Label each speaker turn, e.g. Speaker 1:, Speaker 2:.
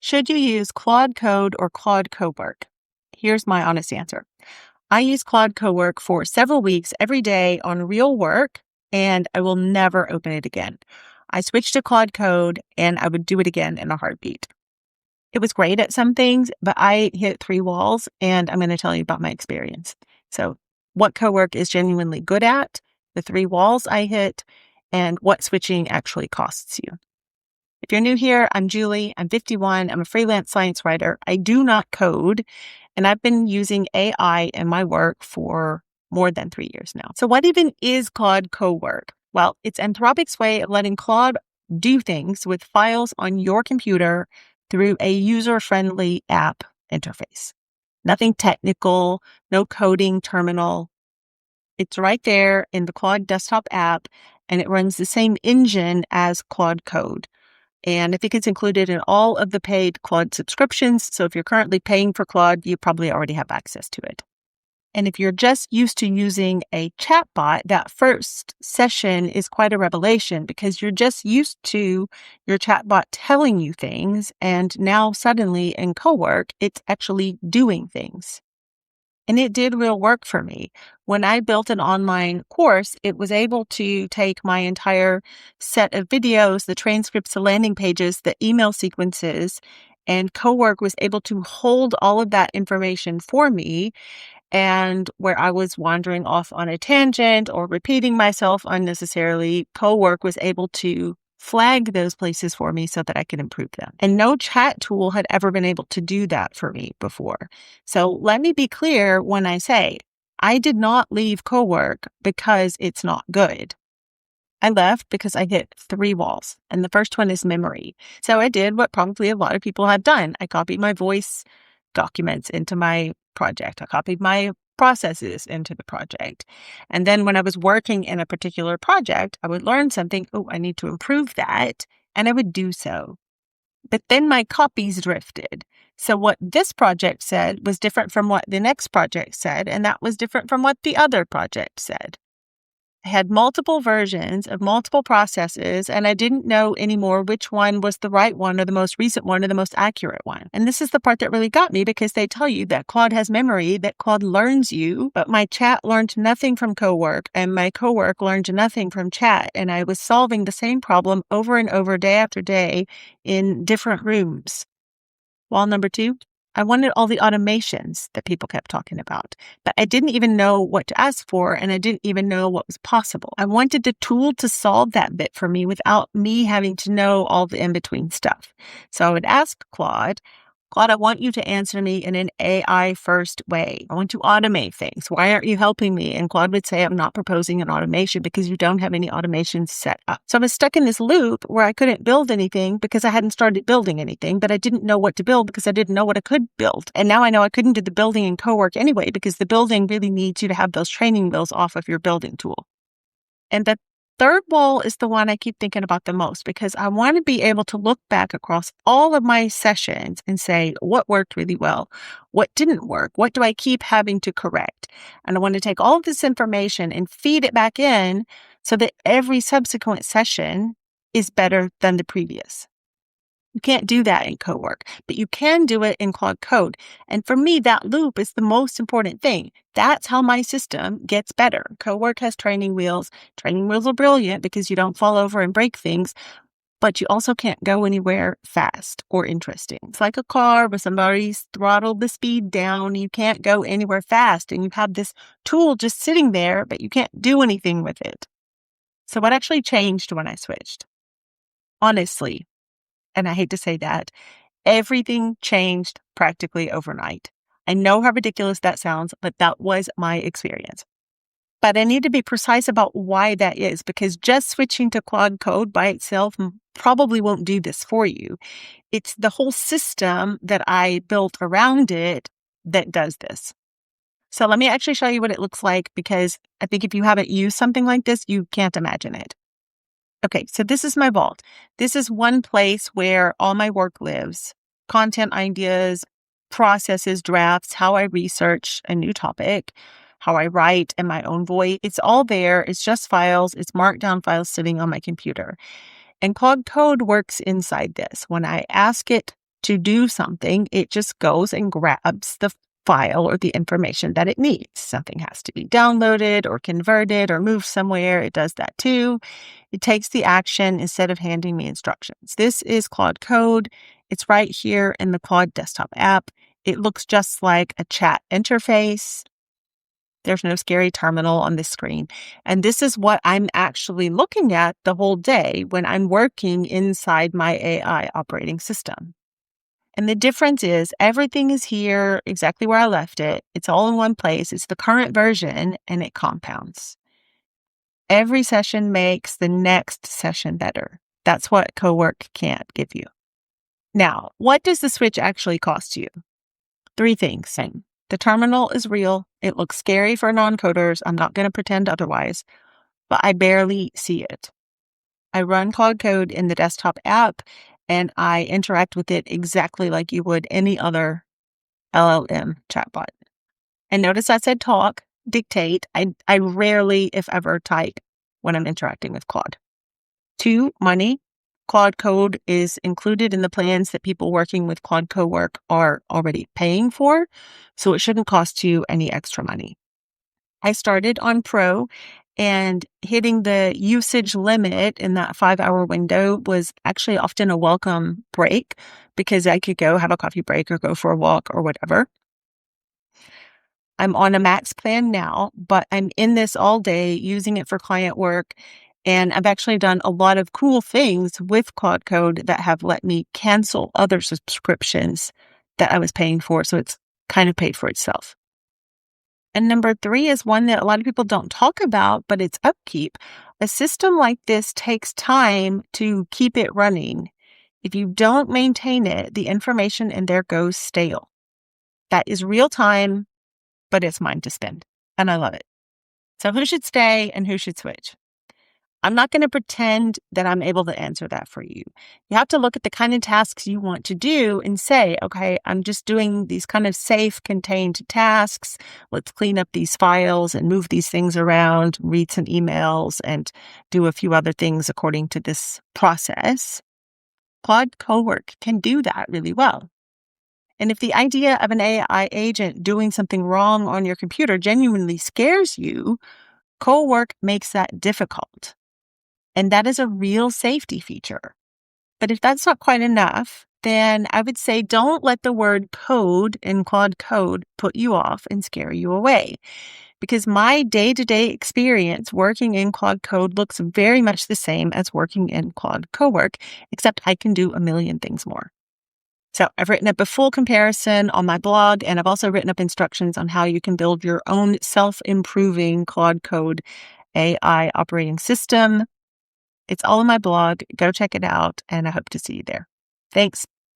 Speaker 1: Should you use Claude Code or Claude Cowork? Here's my honest answer. I use Claude Cowork for several weeks every day on real work, and I will never open it again. I switched to Claude Code, and I would do it again in a heartbeat. It was great at some things, but I hit three walls, and I'm going to tell you about my experience. So, what Cowork is genuinely good at, the three walls I hit, and what switching actually costs you. If you're new here, I'm Julie. I'm 51. I'm a freelance science writer. I do not code, and I've been using AI in my work for more than 3 years now. So what even is Claude Cowork? Well, it's Anthropic's way of letting Claude do things with files on your computer through a user-friendly app interface. Nothing technical, no coding terminal. It's right there in the Claude desktop app, and it runs the same engine as Claude Code. And I think it's included in all of the paid Claude subscriptions. So if you're currently paying for Claude, you probably already have access to it. And if you're just used to using a chatbot, that first session is quite a revelation because you're just used to your chatbot telling you things. And now suddenly in Cowork, it's actually doing things. And it did real work for me. When I built an online course, it was able to take my entire set of videos, the transcripts, the landing pages, the email sequences, and Cowork was able to hold all of that information for me. And where I was wandering off on a tangent or repeating myself unnecessarily, Cowork was able to flag those places for me so that I could improve them. And no chat tool had ever been able to do that for me before. So let me be clear when I say I did not leave Cowork because it's not good. I left because I hit three walls, and the first one is memory. So I did what probably a lot of people have done. I copied my voice documents into my project. I copied my processes into the project. And then when I was working in a particular project, I would learn something. Oh, I need to improve that. And I would do so. But then my copies drifted. So what this project said was different from what the next project said. And that was different from what the other project said. I had multiple versions of multiple processes, and I didn't know anymore which one was the right one or the most recent one or the most accurate one. And this is the part that really got me because they tell you that Claude has memory, that Claude learns you, but my chat learned nothing from Cowork, and my Cowork learned nothing from chat. And I was solving the same problem over and over, day after day, in different rooms. Wall number 2. I wanted all the automations that people kept talking about, but I didn't even know what to ask for, and I didn't even know what was possible. I wanted the tool to solve that bit for me without me having to know all the in-between stuff. So I would ask Claude, I want you to answer me in an AI-first way. I want to automate things. Why aren't you helping me? And Claude would say, I'm not proposing an automation because you don't have any automations set up. So I was stuck in this loop where I couldn't build anything because I hadn't started building anything, but I didn't know what to build because I didn't know what I could build. And now I know I couldn't do the building in Cowork anyway because the building really needs you to have those training wheels off of your building tool. And the third wall is the one I keep thinking about the most because I want to be able to look back across all of my sessions and say, what worked really well? What didn't work? What do I keep having to correct? And I want to take all of this information and feed it back in so that every subsequent session is better than the previous. You can't do that in Cowork, but you can do it in Claude Code. And for me, that loop is the most important thing. That's how my system gets better. Cowork has training wheels. Training wheels are brilliant because you don't fall over and break things, but you also can't go anywhere fast or interesting. It's like a car where somebody's throttled the speed down. You can't go anywhere fast, and you have this tool just sitting there, but you can't do anything with it. So what actually changed when I switched? Honestly, and I hate to say that, everything changed practically overnight. I know how ridiculous that sounds, but that was my experience. But I need to be precise about why that is, because just switching to Claude Code by itself probably won't do this for you. It's the whole system that I built around it that does this. So let me actually show you what it looks like, because I think if you haven't used something like this, you can't imagine it. Okay, so this is my vault. This is one place where all my work lives. Content ideas, processes, drafts, how I research a new topic, how I write in my own voice. It's all there. It's just files. It's markdown files sitting on my computer. And Claude Code works inside this. When I ask it to do something, it just goes and grabs the file or the information that it needs. Something has to be downloaded or converted or moved somewhere. It does that too. It takes the action instead of handing me instructions. This is Claude Code. It's right here in the Claude desktop app. It looks just like a chat interface. There's no scary terminal on this screen. And this is what I'm actually looking at the whole day when I'm working inside my AI operating system. And the difference is everything is here exactly where I left it. It's all in one place. It's the current version and it compounds. Every session makes the next session better. That's what Cowork can't give you. Now, what does the switch actually cost you? 3 things. The terminal is real. It looks scary for non-coders. I'm not going to pretend otherwise, but I barely see it. I run Claude Code in the desktop app, and I interact with it exactly like you would any other LLM chatbot. And notice I said talk, dictate. I rarely, if ever, type when I'm interacting with Claude. 2, money. Claude Code is included in the plans that people working with Claude Cowork are already paying for, so it shouldn't cost you any extra money. I started on Pro, and hitting the usage limit in that 5-hour window was actually often a welcome break because I could go have a coffee break or go for a walk or whatever. I'm on a max plan now, but I'm in this all day using it for client work. And I've actually done a lot of cool things with Claude Code that have let me cancel other subscriptions that I was paying for. So it's kind of paid for itself. And number 3 is one that a lot of people don't talk about, but it's upkeep. A system like this takes time to keep it running. If you don't maintain it, the information in there goes stale. That is real time, but it's mine to spend. And I love it. So who should stay and who should switch? I'm not going to pretend that I'm able to answer that for you. You have to look at the kind of tasks you want to do and say, okay, I'm just doing these kind of safe, contained tasks. Let's clean up these files and move these things around, read some emails, and do a few other things according to this process. Claude Cowork can do that really well. And if the idea of an AI agent doing something wrong on your computer genuinely scares you, Cowork makes that difficult. And that is a real safety feature. But if that's not quite enough, then I would say don't let the word code in Claude Code put you off and scare you away. Because my day-to-day experience working in Claude Code looks very much the same as working in Claude Cowork, except I can do a million things more. So I've written up a full comparison on my blog, and I've also written up instructions on how you can build your own self-improving Claude Code AI operating system. It's all in my blog. Go check it out, and I hope to see you there. Thanks.